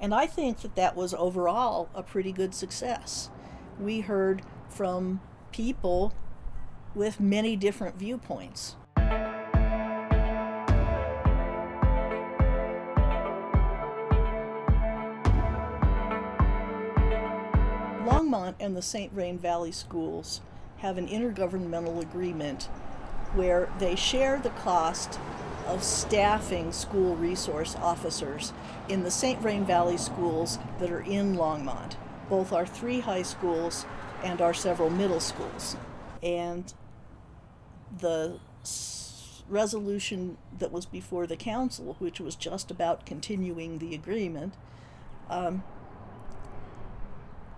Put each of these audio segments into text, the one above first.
And I think that that was overall a pretty good success. We heard from people with many different viewpoints. Longmont and the Vrain Valley Schools have an intergovernmental agreement where they share the cost of staffing school resource officers in the Vrain Valley Schools that are in Longmont, both our 3 high schools and our several middle schools. And the resolution that was before the council, which was just about continuing the agreement,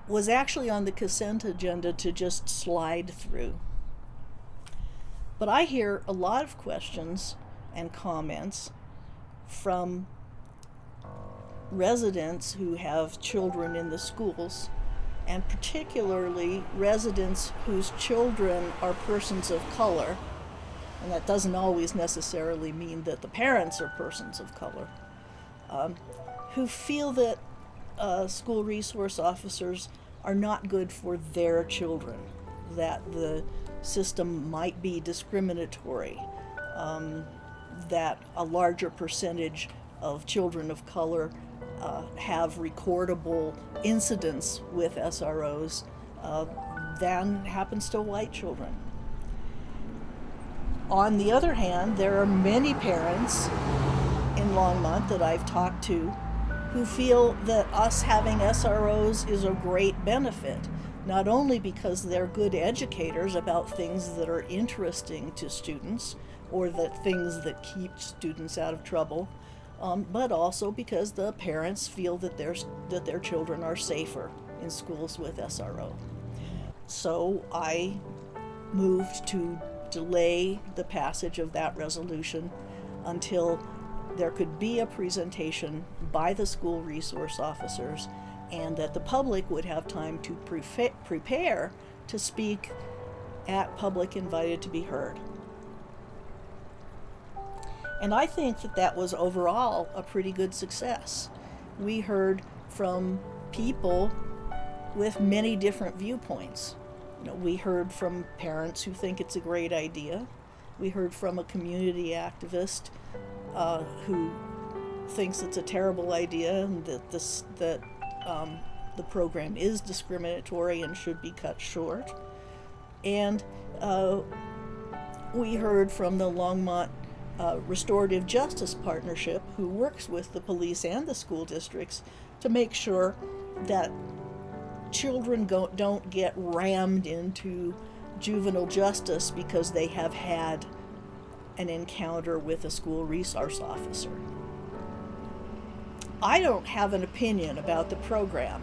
was actually on the consent agenda to just slide through. But I hear a lot of questions and comments from residents who have children in the schools, and particularly residents whose children are persons of color, and that doesn't always necessarily mean that the parents are persons of color, who feel that school resource officers are not good for their children, that the system might be discriminatory, that a larger percentage of children of color have recordable incidents with SROs than happens to white children. On the other hand, there are many parents in Longmont that I've talked to who feel that us having SROs is a great benefit, not only because they're good educators about things that are interesting to students or that things that keep students out of trouble, but also because the parents feel that their children are safer in schools with SRO. So I moved to delay the passage of that resolution until there could be a presentation by the school resource officers and that the public would have time to prepare to speak at public invited to be heard. And I think that that was overall a pretty good success. We heard from people with many different viewpoints. We heard from parents who think it's a great idea. We heard from a community activist who thinks it's a terrible idea and that the program is discriminatory and should be cut short. And we heard from the Longmont Restorative Justice Partnership, who works with the police and the school districts to make sure that children don't get rammed into juvenile justice because they have had an encounter with a school resource officer. I don't have an opinion about the program,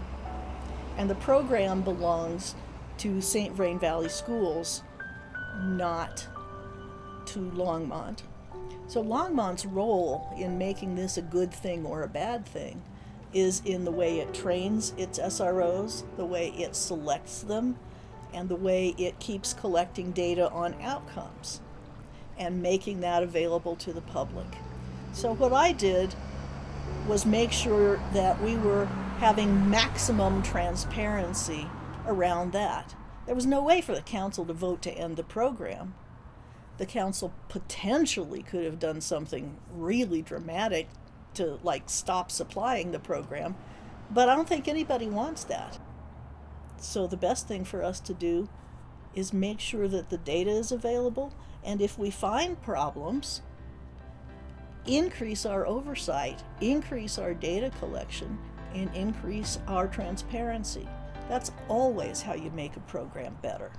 and the program belongs to Vrain Valley Schools, not to Longmont. So Longmont's role in making this a good thing or a bad thing is in the way it trains its SROs, the way it selects them, and the way it keeps collecting data on outcomes and making that available to the public. So what I did was make sure that we were having maximum transparency around that. There was no way for the council to vote to end the program. The council potentially could have done something really dramatic to stop supplying the program, but I don't think anybody wants that. So the best thing for us to do is make sure that the data is available, and if we find problems, increase our oversight, increase our data collection, and increase our transparency. That's always how you make a program better.